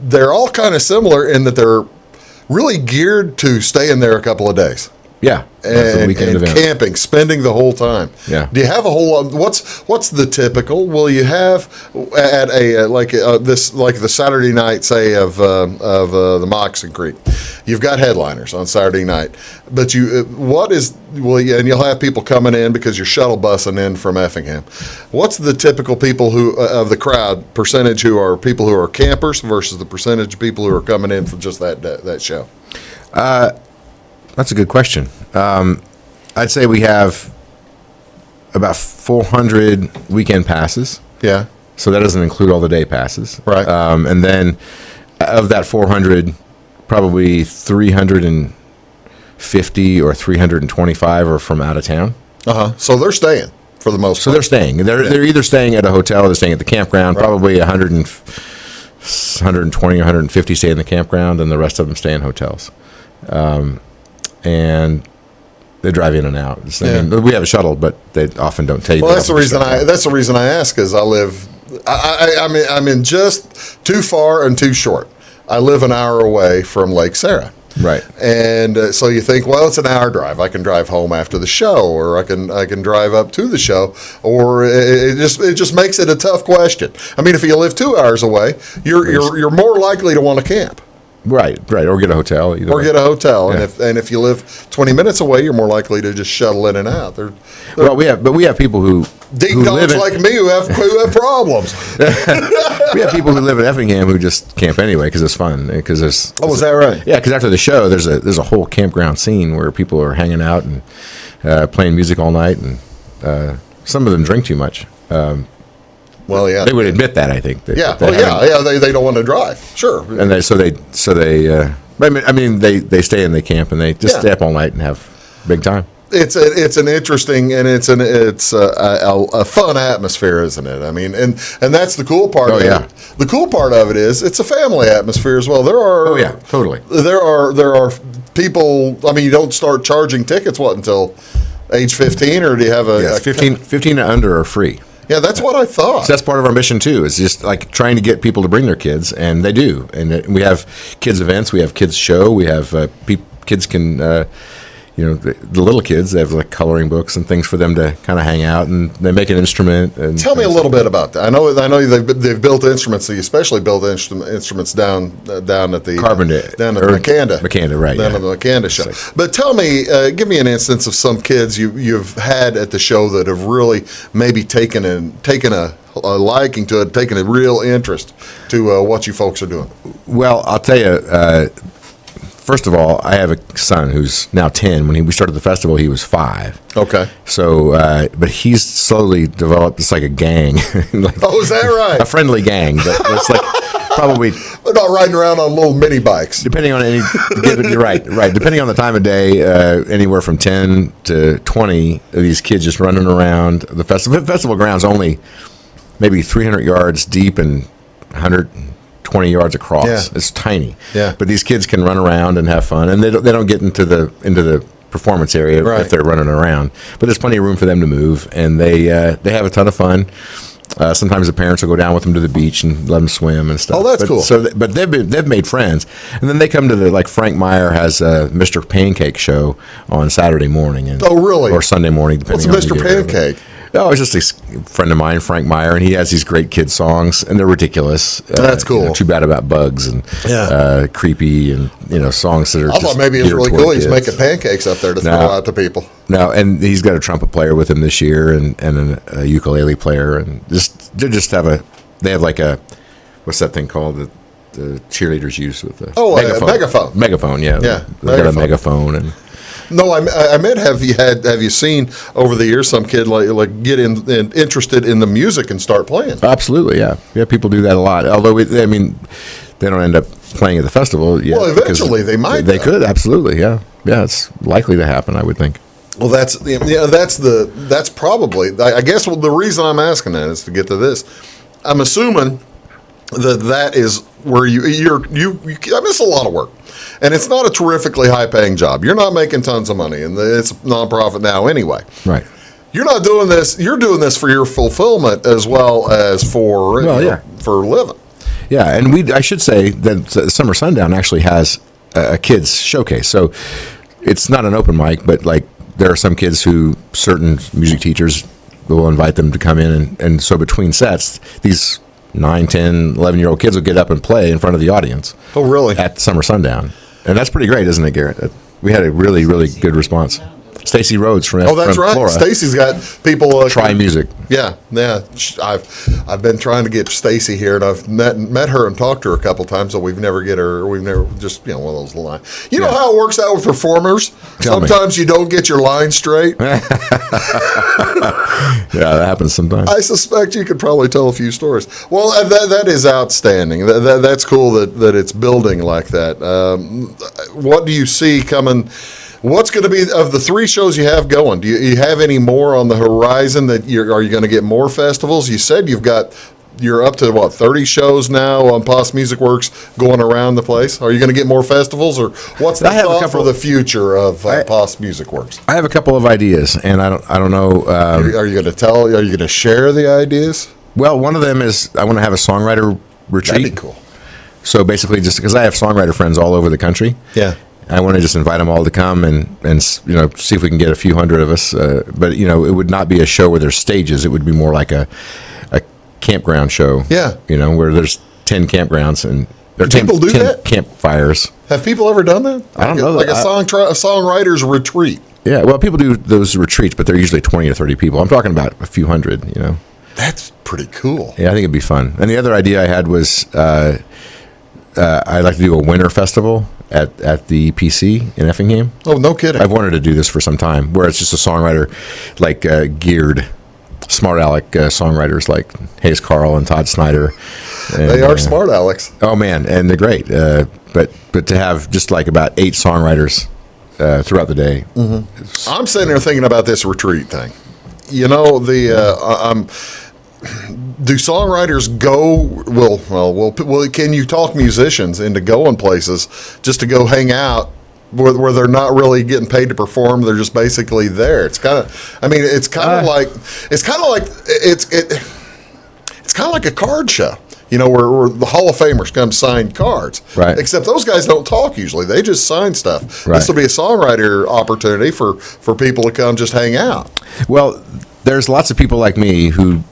they're all kind of similar in that they're really geared to staying there a couple of days. Yeah, and camping, spending the whole time. Yeah. Do you have a whole lot? What's the typical? Will you have at a like the Saturday night, say of the Moccasin Creek? You've got headliners on Saturday night, but and you'll have people coming in because you're shuttle busing in from Effingham. What's the typical people of the crowd percentage who are people who are campers versus the percentage of people who are coming in for just that show? That's a good question. I'd say we have about 400 weekend passes. Yeah. So that doesn't include all the day passes. Right. And then of that 400, probably 350 or 325 are from out of town. So they're staying for the most part. So they're staying. They're either staying at a hotel or they're staying at the campground. Right. Probably 120 or 150 stay in the campground, and the rest of them stay in hotels. And they drive in and out. I mean, we have a shuttle, but they often don't take. Well, that's the reason I ask, is I'm in just too far and too short. I live an hour away from Lake Sarah. Right. And so you think, well, it's an hour drive. I can drive home after the show, or I can drive up to the show, or it just makes it a tough question. I mean, if you live 2 hours away, you're more likely to want to camp. Right, or get a hotel. Get a hotel, yeah. and if you live 20 minutes away, you're more likely to just shuttle in and out. We have people who live like me who have problems. We have people who live in Effingham who just camp anyway because it's fun. Because is that right? Yeah, because after the show, there's a whole campground scene where people are hanging out and playing music all night, and some of them drink too much. Well, yeah, they would admit that. I think. They don't want to drive. Sure, and they stay and they camp and they just stay up all night and have big time. It's an interesting and it's a fun atmosphere, isn't it? I mean, and that's the cool part. Of it. The cool part of it is it's a family atmosphere as well. There are totally. There are people. I mean, you don't start charging tickets until age 15, or do you have a 15 and under are free. Yeah, that's what I thought. So that's part of our mission too. Is just like trying to get people to bring their kids, and they do. And we have kids events, we have kids show, we have kids can. The little kids, they have like coloring books and things for them to kind of hang out, and they make an instrument. And tell me a little bit about that. I know they've built instruments. They especially built instruments down at the Carbondale, down at McCanda, right? Down at the McCanda show. But tell me, give me an instance of some kids you've had at the show that have really maybe taken a liking to it, taken a real interest to what you folks are doing. Well, I'll tell you. First of all, I have a son who's now 10. When we started the festival, he was 5. Okay. So, but he's slowly developed. It's like a gang. Oh, is that right? A friendly gang, but it's like probably. They're not riding around on little mini bikes. Depending on you're right. Depending on the time of day, anywhere from 10 to 20 of these kids just running around the festival. The festival ground's only maybe 300 yards deep and 120 yards across. Yeah. It's tiny. Yeah. But these kids can run around and have fun, and they don't get into the performance area if they're running around. But there's plenty of room for them to move, and they have a ton of fun. Sometimes the parents will go down with them to the beach and let them swim and stuff. Oh, that's cool. But they've made friends, and then they come to like Frank Meyer has a Mr. Pancake show on Saturday morning. Oh, really? Or Sunday morning, depending on Mr. Pancake? Oh, it's just a friend of mine, Frank Meyer, and he has these great kid songs, and they're ridiculous. That's cool. Too Bad About Bugs and Creepy, and songs that are. I thought maybe it's really cool. He's making pancakes up there to throw out to people. No, and he's got a trumpet player with him this year, and a ukulele player, and they have like a what's that thing called that the cheerleaders use with the megaphone. Megaphone, yeah. Yeah, they've got a megaphone and. No, I meant have you seen over the years some kid like get interested in the music and start playing? Absolutely, yeah. People do that a lot. Although they don't end up playing at the festival yet. Well, eventually they might. They could absolutely, yeah. It's likely to happen, I would think. Well, that's probably. I guess the reason I'm asking that is to get to this. I'm assuming that is where I mean, it's a lot of work. And it's not a terrifically high-paying job. You're not making tons of money, and it's a nonprofit now anyway. Right. You're not doing this. You're doing this for your fulfillment as well as for for living. Yeah, and I should say that Summer Sundown actually has a kids showcase. So it's not an open mic, but like there are some kids who certain music teachers will invite them to come in, and so between sets, these 9, 10, 11-year-old kids will get up and play in front of the audience. Oh, really? At Summer Sundown. And that's pretty great, isn't it, Garrett? We had a really, really good response. Stacy Rhodes from that's right. Flora. Stacy's got people try music. Yeah. I've been trying to get Stacy here, and I've met her and talked to her a couple times, so we've never just one of those lines. You know how it works out with performers. Sometimes you don't get your line straight. Yeah, that happens sometimes. I suspect you could probably tell a few stories. Well, that is outstanding. That's cool that it's building like that. What do you see coming? What's going to be of the 3 shows you have going? Do you have any more on the horizon? Are you going to get more festivals? You said you're up to 30 shows now on Poss Music Works going around the place. Are you going to get more festivals, or what's the thought for the future of Poss Music Works? I have a couple of ideas, and I don't know. Are you going to Are you going to share the ideas? Well, one of them is I want to have a songwriter retreat. That'd be cool. So basically, just because I have songwriter friends all over the country. Yeah. I want to just invite them all to come and see if we can get a few hundred of us. But it would not be a show where there's stages. It would be more like a campground show. Yeah. Where there's 10 campgrounds and there are 10 campfires. Have people ever done that? I don't know. Like a songwriter's retreat. Yeah. Well, people do those retreats, but they're usually 20 or 30 people. I'm talking about a few hundred. That's pretty cool. Yeah, I think it'd be fun. And the other idea I had was I'd like to do a winter festival at the PC in Effingham. Oh, no kidding. I've wanted to do this for some time, where it's just a songwriter, like geared, smart aleck songwriters like Hayes Carl and Todd Snyder. And, they are smart alecks. Oh, man, and they're great. But to have just like about 8 songwriters throughout the day. I'm sitting there thinking about this retreat thing. You know, do songwriters go? Well, can you talk musicians into going places just to go hang out where they're not really getting paid to perform? They're just basically there. It's kind of, I mean, it's kind of like a card show. You know, where the Hall of Famers come sign cards. Right. Except those guys don't talk usually. They just sign stuff. Right. This will be a songwriter opportunity for people to come just hang out. Well, there's lots of people like me who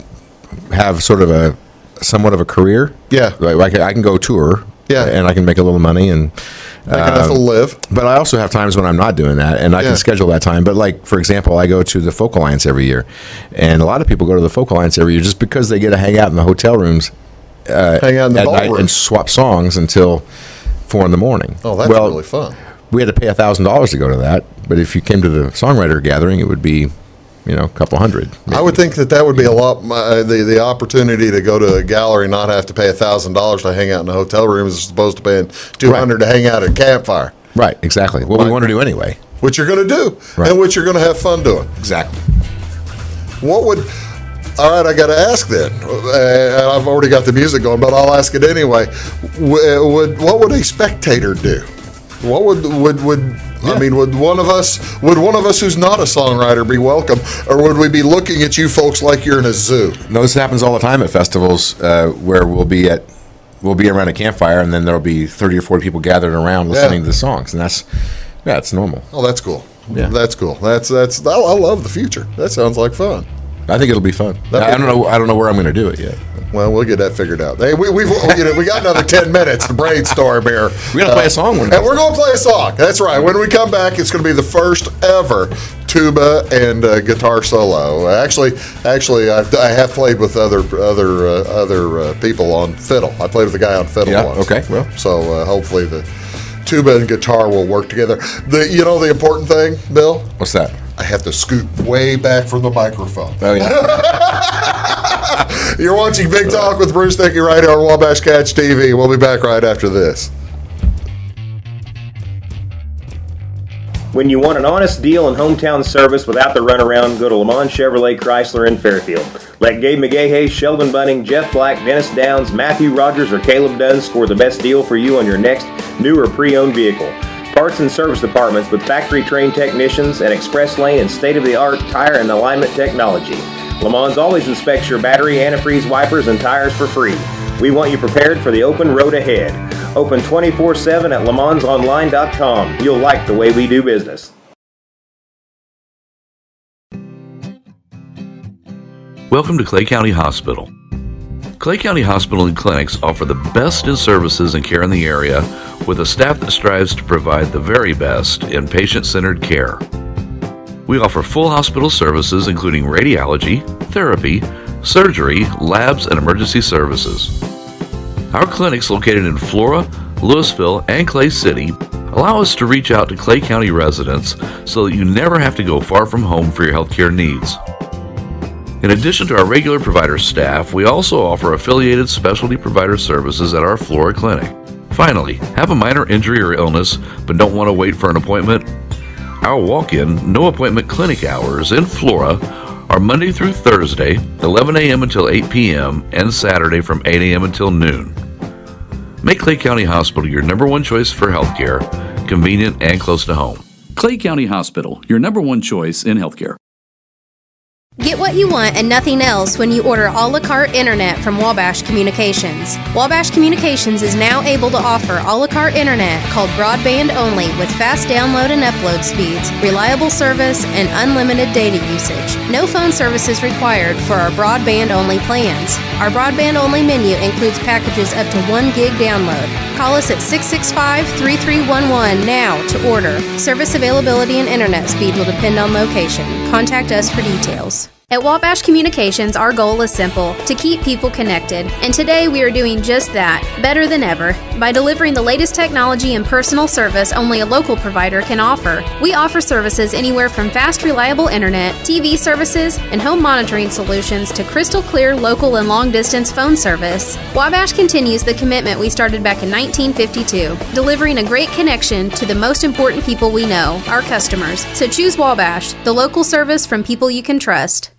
have sort of somewhat of a career. Yeah. Like I can go tour. Yeah. And I can make a little money and Make enough to live. But I also have times when I'm not doing that, and I can schedule that time. But like, for example, I go to the Folk Alliance every year, and a lot of people go to the Folk Alliance every year just because they get to hang out in the hotel rooms. Hang out in the at night ballroom and swap songs until 4 a.m. Oh, that's really fun. We had to pay $1,000 to go to that, but if you came to the songwriter gathering, it would be, a couple hundred. Maybe. I would think that would be a lot. The opportunity to go to a gallery, not have to pay $1,000 to hang out in a hotel room, as opposed to paying $200 to hang out at a campfire. Right, exactly. What we want to do anyway. What you're going to do, right. And what you're going to have fun doing. Exactly. All right, I got to ask then, and I've already got the music going, but I'll ask it anyway. What would a spectator do? What would I mean? Would one of us who's not a songwriter be welcome, or would we be looking at you folks like you're in a zoo? No, this happens all the time at festivals where we'll be around a campfire, and then there'll be 30 or 40 people gathered around listening to the songs, and it's normal. Oh, that's cool. Yeah, that's cool. That's I love the future. That sounds like fun. I think it'll be fun. I don't know where I'm going to do it yet. Well, we'll get that figured out. Hey, we got another 10 minutes to brainstorm here. We're going to play a song. And we're going to play a song. That's right. When we come back, it's going to be the first ever tuba and guitar solo. Actually, I have played with other people on fiddle. I played with a guy on fiddle once. Okay. Well, so hopefully the tuba and guitar will work together. The important thing, Bill? What's that? I have to scoot way back from the microphone. Oh, yeah. You're watching Big Talk with Bruce Dickey right here on Wabash Catch TV. We'll be back right after this. When you want an honest deal and hometown service without the runaround, go to Lamont Chevrolet Chrysler in Fairfield. Let Gabe McGahey, Sheldon Bunning, Jeff Black, Dennis Downs, Matthew Rogers, or Caleb Dunn score the best deal for you on your next new or pre-owned vehicle. Parts and service departments with factory-trained technicians and express lane and state-of-the-art tire and alignment technology. Lamont always inspects your battery, antifreeze, wipers, and tires for free. We want you prepared for the open road ahead. Open 24/7 at LaMonsOnline.com. You'll like the way we do business. Welcome to Clay County Hospital. Clay County Hospital and Clinics offer the best in services and care in the area with a staff that strives to provide the very best in patient-centered care. We offer full hospital services including radiology, therapy, surgery, labs, and emergency services. Our clinics located in Flora, Louisville, and Clay City allow us to reach out to Clay County residents so that you never have to go far from home for your healthcare needs. In addition to our regular provider staff, we also offer affiliated specialty provider services at our Flora clinic. Finally, have a minor injury or illness but don't want to wait for an appointment? Our walk-in, no-appointment clinic hours in Flora are Monday through Thursday, 11 a.m. until 8 p.m., and Saturday from 8 a.m. until noon. Make Clay County Hospital your number one choice for healthcare, convenient and close to home. Clay County Hospital, your number one choice in healthcare. Get what you want and nothing else when you order a la carte internet from Wabash Communications. Wabash Communications is now able to offer a la carte internet called broadband only with fast download and upload speeds, reliable service, and unlimited data usage. No phone service is required for our broadband only plans. Our broadband only menu includes packages up to 1 gig download. Call us at 665-3311 now to order. Service availability and internet speed will depend on location. Contact us for details. At Wabash Communications, our goal is simple: to keep people connected. And today we are doing just that, better than ever, by delivering the latest technology and personal service only a local provider can offer. We offer services anywhere from fast, reliable internet, TV services, and home monitoring solutions to crystal clear local and long-distance phone service. Wabash continues the commitment we started back in 1952, delivering a great connection to the most important people we know, our customers. So choose Wabash, the local service from people you can trust.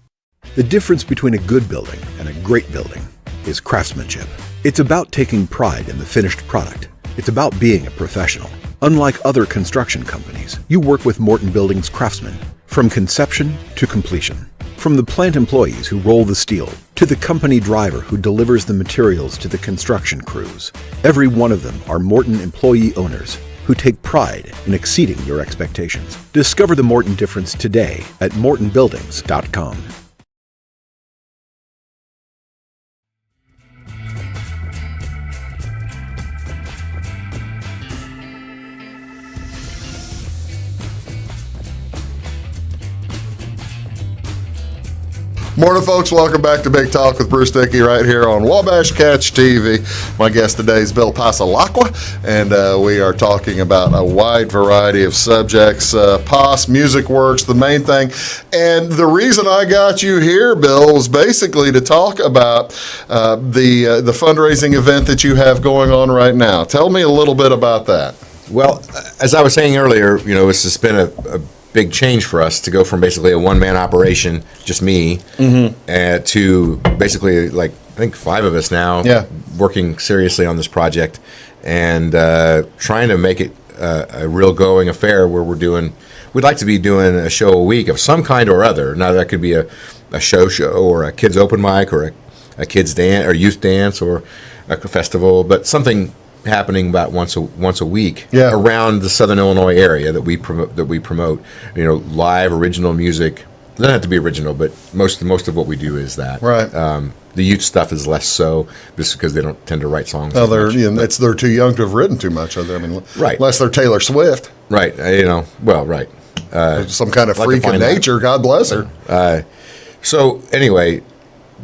The difference between a good building and a great building is craftsmanship. It's about taking pride in the finished product. It's about being a professional. Unlike other construction companies, you work with Morton Building's craftsmen, from conception to completion. From the plant employees who roll the steel to the company driver who delivers the materials to the construction crews, every one of them are Morton employee owners who take pride in exceeding your expectations. Discover the Morton difference today at mortonbuildings.com. Morning, folks. Welcome back to Big Talk with Bruce Dickey right here on Wabash Catch TV. My guest today is Bill Passalacqua, and we are talking about a wide variety of subjects. Poss Music Works, the main thing. And the reason I got you here, Bill, was basically to talk about the fundraising event that you have going on right now. Tell me a little bit about that. Well, as I was saying earlier, it's just been a big change for us to go from basically a one-man operation, just me, to basically, like, I think 5 of us now working seriously on this project and trying to make it a real going affair where we'd like to be doing a show a week of some kind or other. Now, that could be a show or a kids open mic or a kids dance or youth dance or a festival, but something happening about once a week around the Southern Illinois area that we promote. Live original music. It doesn't have to be original, but most of what we do is that. Right. The youth stuff is less so, just because they don't tend to write songs. Oh, they're too young to have written too much. Right. Unless they're Taylor Swift. Right. Right. Some kind of freak of nature. God bless her. So anyway,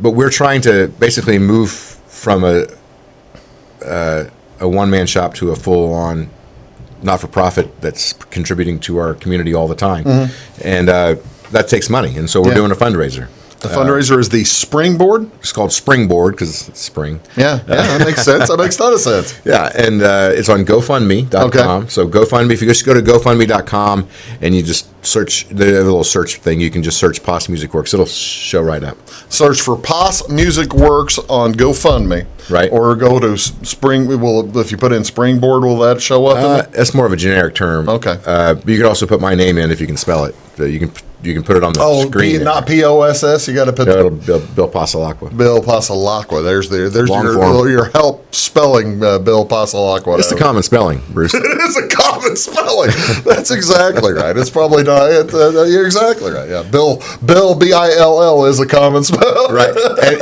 but we're trying to basically move from a one-man shop to a full-on not-for-profit that's contributing to our community all the time. And that takes money, and so we're doing a fundraiser. The fundraiser is the Springboard? It's called Springboard because it's spring. Yeah, that makes sense. That makes a ton of sense. Yeah, and it's on GoFundMe.com. Okay. So GoFundMe, if you just go to GoFundMe.com and you just search the little search thing, you can just search Poss Music Works. It'll show right up. Search for Poss Music Works on GoFundMe. Right. Or go to if you put in Springboard, will that show up? That's more of a generic term. Okay. But you can also put my name in if you can spell it. So you can put it on the screen. Not P-O-S-S? You got to put Bill Passalacqua. Bill Passalacqua. There's Long your help spelling Bill Passalacqua. It's a common spelling, Bruce. It is a common spelling. That's exactly right. It's probably not. You're exactly right. Yeah, Bill B-I-L-L is a common spell. Right. And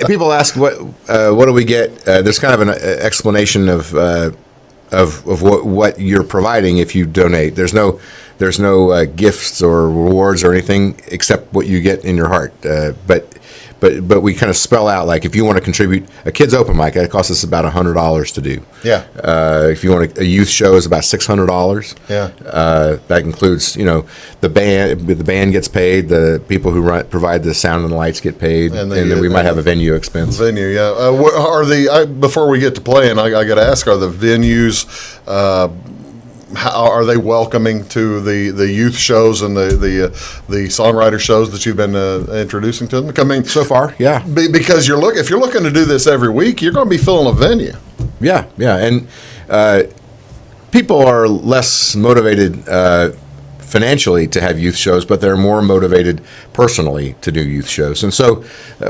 people ask what do we get? There's kind of an explanation of what you're providing if you donate. There's no gifts or rewards or anything except what you get in your heart. But we kind of spell out, like, if you want to contribute a kids open mic, it costs us about $100 to do. Yeah. If you want a youth show, is about $600. Yeah. That includes, the band. The band gets paid. The people who provide the sound and the lights get paid, and then we might have a venue expense. Venue, yeah. Before we get to playing, I got to ask: are the venues? Are they welcoming to the youth shows and the songwriter shows that you've been introducing to them? I mean, so far, yeah. Because if you're looking to do this every week, you're going to be filling a venue. Yeah, and people are less motivated financially to have youth shows, but they're more motivated personally to do youth shows. And so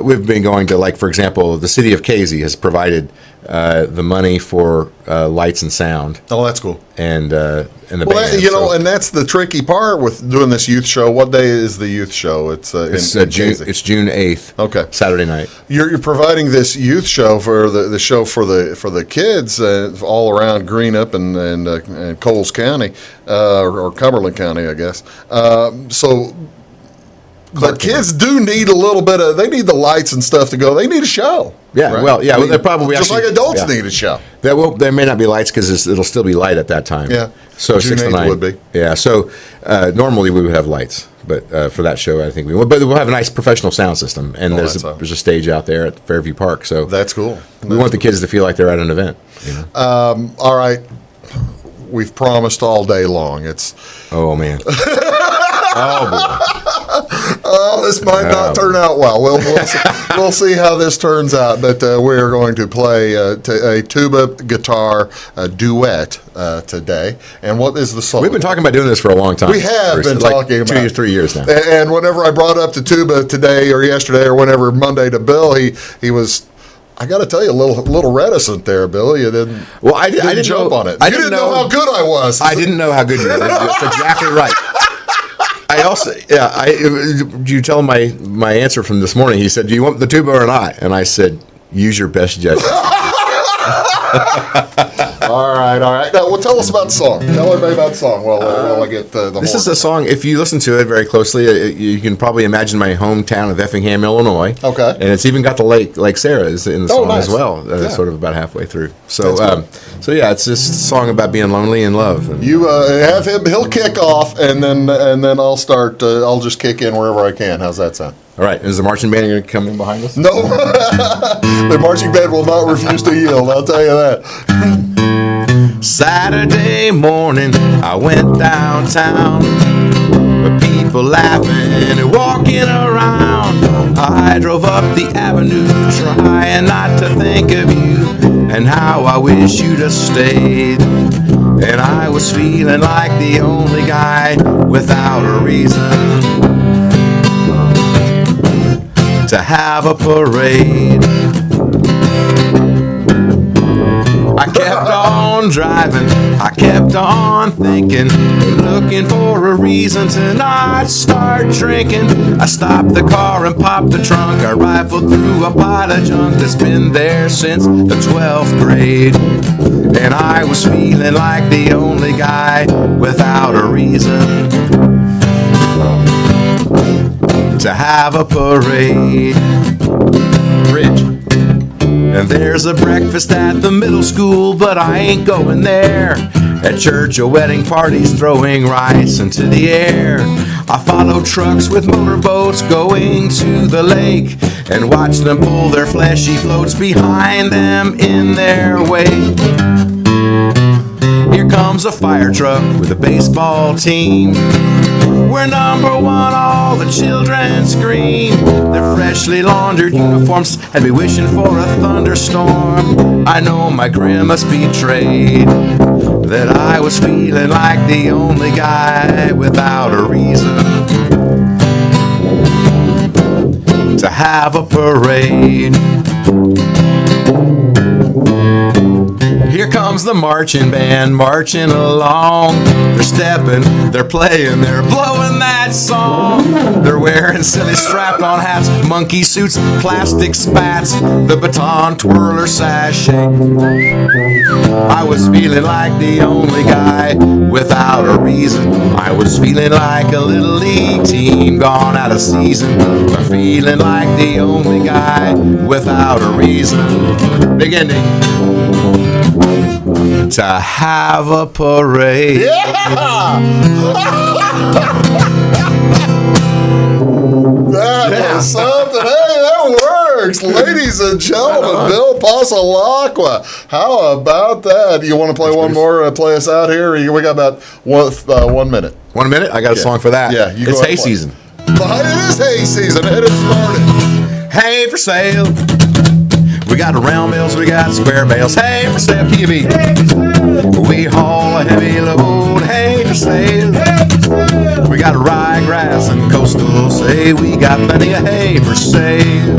we've been going to, like, for example, the city of Casey has provided the money for lights and sound. Oh, that's cool. And the band. And that's the tricky part with doing this youth show. What day is the youth show? It's in June. It's June 8th. Okay, Saturday night. You're providing this youth show for the show for the kids all around Greenup and Coles County or Cumberland County, I guess. So But kids do need a little bit of, they need the lights and stuff to go. They need a show. Yeah, right? well, they're probably just like adults need a show. There may not be lights because it'll still be light at that time. Yeah. So 6 to 9 would be. Yeah. So normally we would have lights, but for that show I think we would. But we'll have a nice professional sound system, and there's a stage out there at Fairview Park. So that's cool. We want the kids to feel like they're at an event. You know? All right. We've promised all day long. Oh man. Oh boy. Oh, this might not turn out well. We'll see how this turns out. But we're going to play a tuba guitar duet today. And what is the song? We've been talking about doing this for a long time. We have been talking about 2 years, 3 years now. And whenever I brought up the tuba today or yesterday or whenever Monday to Bill, he was. I got to tell you, a little reticent there, Bill. You didn't. Well, I didn't jump on it. I didn't know how good I was. I didn't know how good you were. That's exactly right. I also, you tell him my answer from this morning. He said, "Do you want the tuba or not?" And I said, "Use your best judgment." All right. Now, well, tell us about the song. Tell everybody about the song while I get the This is a song, if you listen to it very closely, you can probably imagine my hometown of Effingham, Illinois. Okay. And it's even got the Lake Sarah is in the song nice. as well, sort of about halfway through. So, it's just a song about being lonely in love. And you have him, he'll kick off, and then I'll start, I'll just kick in wherever I can. How's that sound? All right. Is the marching band going to come in behind us? No. The marching band will not refuse to yield, I'll tell you that. Saturday morning, I went downtown with people laughing and walking around. I drove up the avenue trying not to think of you and how I wish you'd have stayed. And I was feeling like the only guy without a reason to have a parade. I kept on driving, I kept on thinking, looking for a reason to not start drinking. I stopped the car and popped the trunk, I rifled through a pile of junk that's been there since the 12th grade. And I was feeling like the only guy without a reason to have a parade. Rich. And there's a breakfast at the middle school, but I ain't going there. At church, a wedding party's throwing rice into the air. I follow trucks with motorboats going to the lake and watch them pull their fleshy floats behind them in their wake. Here comes a fire truck with a baseball team. We're number one, all the children scream. Their freshly laundered uniforms had me wishing for a thunderstorm. I know my grimace betrayed that I was feeling like the only guy without a reason to have a parade. Here comes the marching band marching along. They're stepping, they're playing, they're blowing that song. They're wearing silly strap-on hats, monkey suits, plastic spats, the baton twirler sachet. I was feeling like the only guy without a reason. I was feeling like a little league team gone out of season. I'm feeling like the only guy without a reason. Big ending. To have a parade. Yeah! That was something. Hey, that works. Ladies and gentlemen, Bill Passalacqua. How about that? You want to play one more, play us out here? We got about 1 minute. 1 minute? I got a song for that. Yeah, you go it's ahead hay and play. season. It is hay season. It has started. Hay for sale. We got round bales, we got square bales. Hay for sale, TV. We haul a heavy load. Hay for sale. We got ryegrass and coastal. Say we got plenty of hay for sale.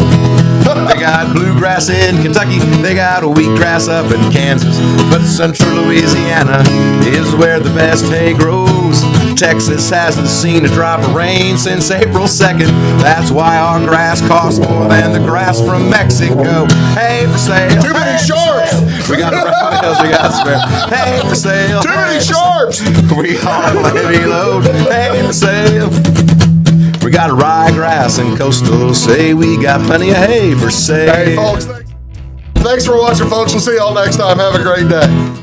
They got bluegrass in Kentucky. They got wheatgrass up in Kansas. But central Louisiana is where the best hay grows. Texas hasn't seen a drop of rain since April 2nd. That's why our grass costs more than the grass from Mexico. Hay for sale. Too many sharps. We got round bales, we got square. Hay for sale. Too many sharps. We haul a heavy load. Hay for sale. We got ryegrass and coastal. Say we got plenty of hay for sale. Hey, folks, thanks for watching, folks. We'll see y'all next time. Have a great day.